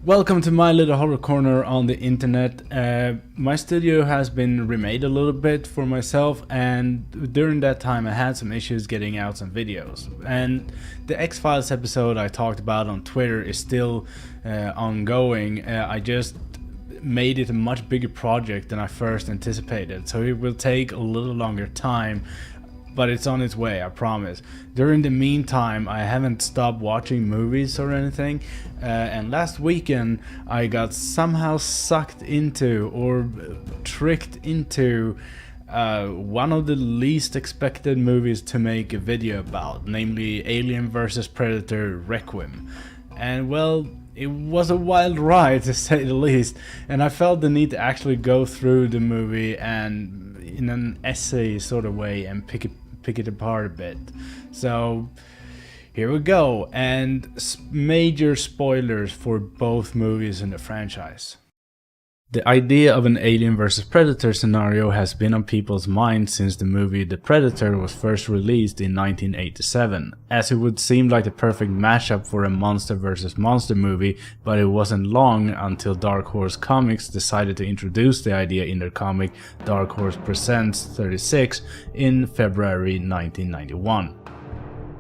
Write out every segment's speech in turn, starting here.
Welcome to my little horror corner on the internet. My studio has been remade a little bit for myself, and during that time I had some issues getting out some videos. And the X-Files episode I talked about on Twitter is still ongoing. I just made it a much bigger project than I first anticipated, so it will take a little longer time. But it's on its way, I promise. During the meantime, I haven't stopped watching movies or anything. And last weekend, I got somehow sucked into or tricked into one of the least expected movies to make a video about, namely Alien vs. Predator Requiem. And well, it was a wild ride to say the least, and I felt the need to actually go through the movie and in an essay sort of way and pick it apart a bit. So here we go, and major spoilers for both movies in the franchise. The idea of an Alien vs. Predator scenario has been on people's minds since the movie The Predator was first released in 1987, as it would seem like the perfect mashup for a monster vs. monster movie, but it wasn't long until Dark Horse Comics decided to introduce the idea in their comic Dark Horse Presents 36 in February 1991.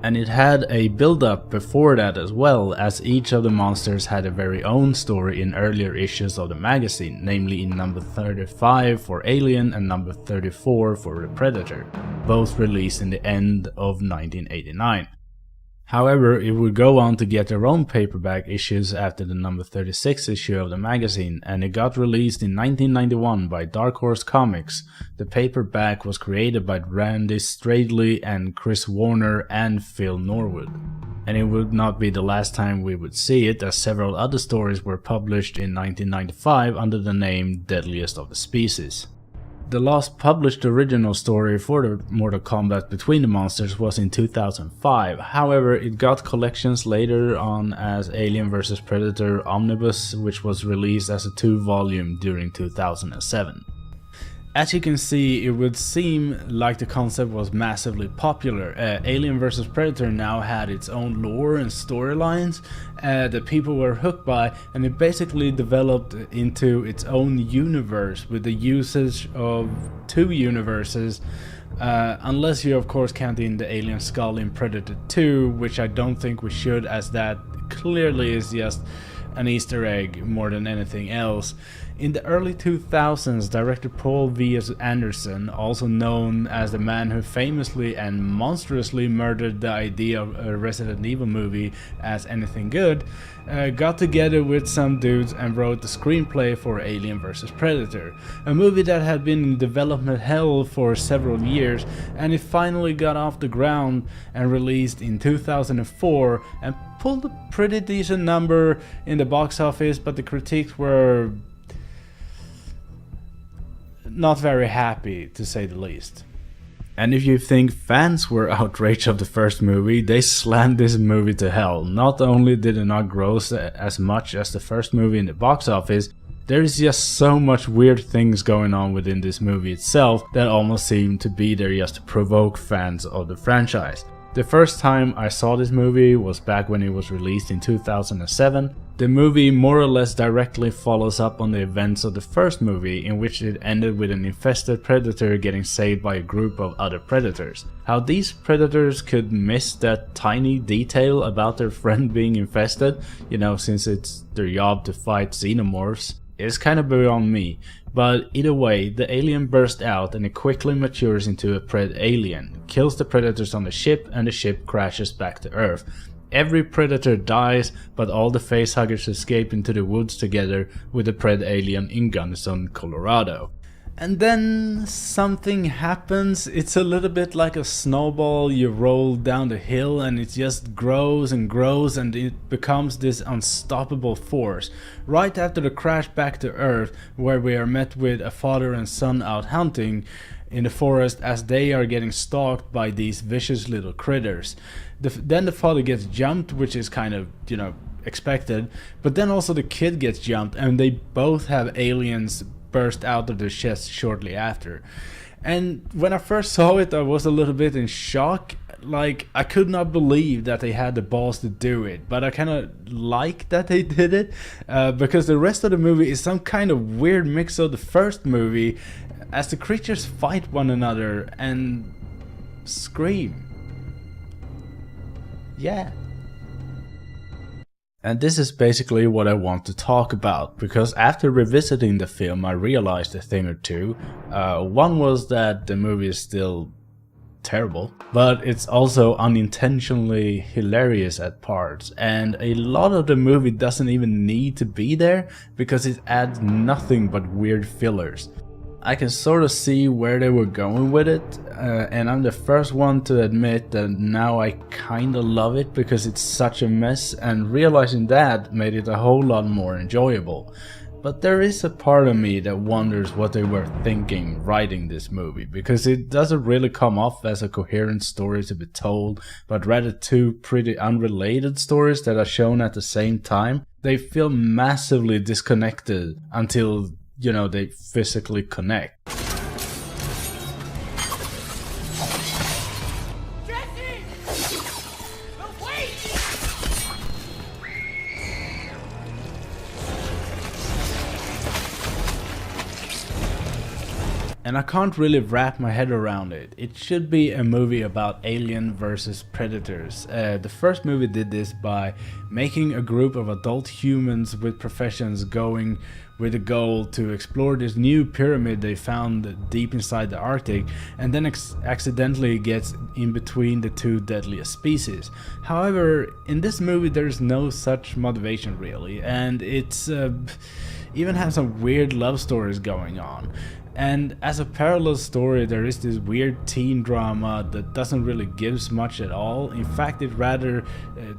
And it had a build-up before that as well, as each of the monsters had a very own story in earlier issues of the magazine, namely in number 35 for Alien and number 34 for The Predator, both released in the end of 1989. However, it would go on to get their own paperback issues after the number 36 issue of the magazine, and it got released in 1991 by Dark Horse Comics. The paperback was created by Randy Stradley and Chris Warner and Phil Norwood. And it would not be the last time we would see it, as several other stories were published in 1995 under the name Deadliest of the Species. The last published original story for the Mortal Kombat Between the Monsters was in 2005, however it got collections later on as Alien vs. Predator Omnibus, which was released as a 2-volume during 2007. As you can see, it would seem like the concept was massively popular. Alien vs. Predator now had its own lore and storylines that people were hooked by, and it basically developed into its own universe with the usage of 2 universes, unless you of course count in the alien skull in Predator 2, which I don't think we should, as that clearly is just an Easter egg more than anything else. In the early 2000s, director Paul V.S. Anderson, also known as the man who famously and monstrously murdered the idea of a Resident Evil movie as anything good, got together with some dudes and wrote the screenplay for Alien vs. Predator, a movie that had been in development hell for several years, and it finally got off the ground and released in 2004 and pulled a pretty decent number in the box office, but the critiques were not very happy, to say the least. And if you think fans were outraged of the first movie, they slammed this movie to hell. Not only did it not gross as much as the first movie in the box office, there is just so much weird things going on within this movie itself that almost seem to be there just to provoke fans of the franchise. The first time I saw this movie was back when it was released in 2007. The movie more or less directly follows up on the events of the first movie, in which it ended with an infested predator getting saved by a group of other predators. How these predators could miss that tiny detail about their friend being infested, since it's their job to fight xenomorphs, is kind of beyond me. But either way, the alien bursts out and it quickly matures into a alien, kills the predators on the ship, and the ship crashes back to Earth. Every predator dies, but all the facehuggers escape into the woods together with the pred alien in Gunnison, Colorado. And then something happens. It's a little bit like a snowball you roll down the hill, and it just grows and grows, and it becomes this unstoppable force. Right after the crash back to Earth, where we are met with a father and son out hunting in the forest as they are getting stalked by these vicious little critters. Then the father gets jumped, which is kind of, expected, but then also the kid gets jumped, and they both have aliens burst out of their chest shortly after. And when I first saw it, I was a little bit in shock. Like, I could not believe that they had the balls to do it, but I kind of like that they did it, because the rest of the movie is some kind of weird mix of the first movie, as the creatures fight one another and scream. Yeah. And this is basically what I want to talk about, because after revisiting the film I realized a thing or two. One was that the movie is still terrible, but it's also unintentionally hilarious at parts, and a lot of the movie doesn't even need to be there because it adds nothing but weird fillers. I can sort of see where they were going with it, and I'm the first one to admit that now I kinda love it because it's such a mess, and realizing that made it a whole lot more enjoyable. But there is a part of me that wonders what they were thinking writing this movie, because it doesn't really come off as a coherent story to be told, but rather two pretty unrelated stories that are shown at the same time. They feel massively disconnected until, you know, they physically connect. And I can't really wrap my head around it. It should be a movie about alien versus predators. The first movie did this by making a group of adult humans with professions going with a goal to explore this new pyramid they found deep inside the Arctic, and then accidentally gets in between the two deadliest species. However, in this movie there's no such motivation really, and it's even has some weird love stories going on. And as a parallel story, there is this weird teen drama that doesn't really give much at all. In fact, it rather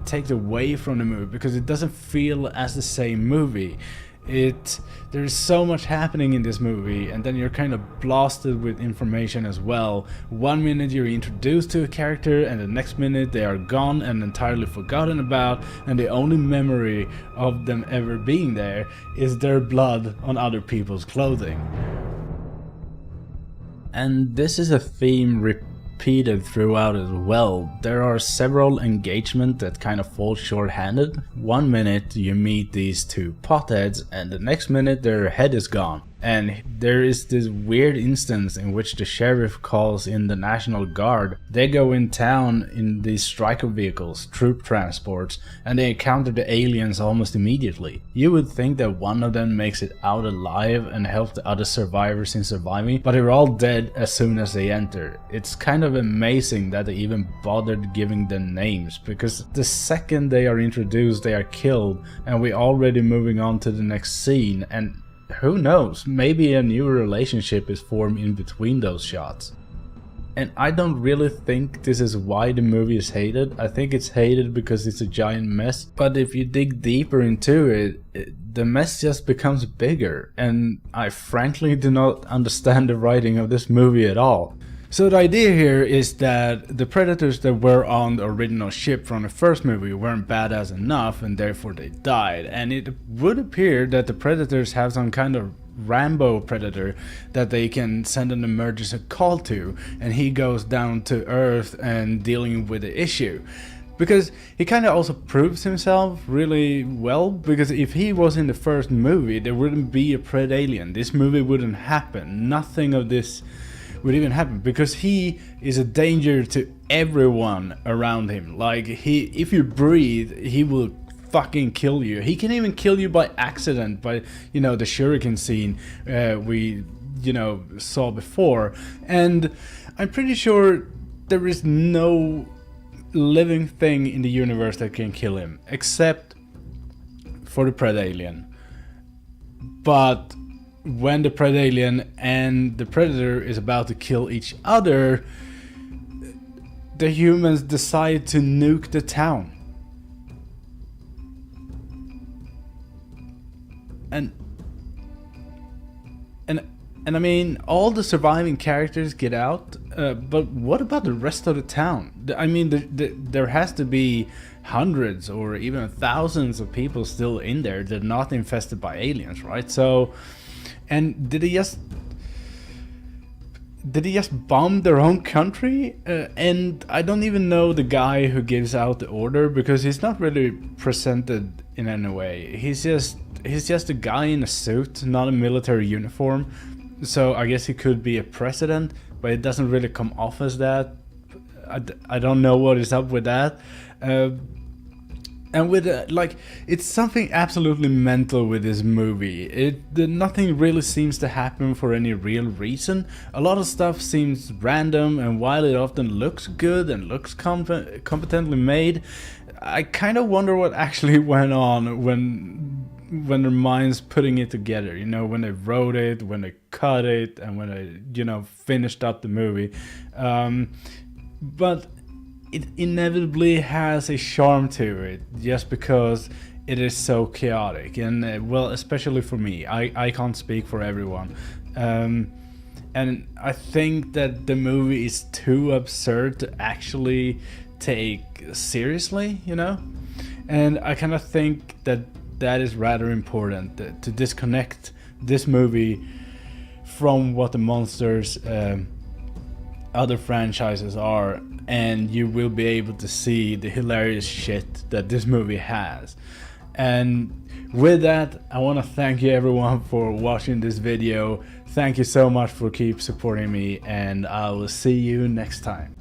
takes away from the movie because it doesn't feel as the same movie. There's so much happening in this movie, and then you're kind of blasted with information as well. One minute you're introduced to a character, and the next minute they are gone and entirely forgotten about, and the only memory of them ever being there is their blood on other people's clothing. And this is a theme repeated throughout as well. There are several engagements that kind of fall short-handed. One minute you meet these two potheads, and the next minute their head is gone. And there is this weird instance in which the sheriff calls in the National Guard. They go in town in these striker vehicles, troop transports, and they encounter the aliens almost immediately. You would think that one of them makes it out alive and helps the other survivors in surviving, but they're all dead as soon as they enter. It's kind of amazing that they even bothered giving them names, because the second they are introduced they are killed, and we're already moving on to the next scene, and who knows, maybe a new relationship is formed in between those shots. And I don't really think this is why the movie is hated. I think it's hated because it's a giant mess, but if you dig deeper into it, the mess just becomes bigger, and I frankly do not understand the writing of this movie at all. So the idea here is that the predators that were on the original ship from the first movie weren't badass enough, and therefore they died. And it would appear that the predators have some kind of Rambo predator that they can send an emergency call to, and he goes down to Earth and dealing with the issue. Because he kind of also proves himself really well, because if he was in the first movie there wouldn't be a pred alien. This movie wouldn't happen. Nothing of this would even happen, because he is a danger to everyone around him. Like, if you breathe, he will fucking kill you. He can even kill you by accident, by, you know, the shuriken scene we, you know, saw before. And I'm pretty sure there is no living thing in the universe that can kill him, except for the pred alien. But when the pred alien and the predator is about to kill each other, the humans decide to nuke the town. And I mean, all the surviving characters get out, but what about the rest of the town? I mean, there has to be hundreds or even thousands of people still in there that are not infested by aliens, right? So And did he just bomb their own country? And I don't even know the guy who gives out the order, because he's not really presented in any way. He's just a guy in a suit, not a military uniform. So I guess he could be a president, but it doesn't really come off as that. I don't know what is up with that. And with like, it's something absolutely mental with this movie. Nothing really seems to happen for any real reason. A lot of stuff seems random, and while it often looks good and looks competently made, I kind of wonder what actually went on when their minds putting it together. You know, when they wrote it, when they cut it, and when they finished up the movie. But it inevitably has a charm to it, just because it is so chaotic. And well, especially for me, I can't speak for everyone. And I think that the movie is too absurd to actually take seriously, And I kind of think that is rather important, to disconnect this movie from what the monsters other franchises are, and you will be able to see the hilarious shit that this movie has. And with that, I want to thank you everyone for watching this video. Thank you so much for keep supporting me, and I will see you next time.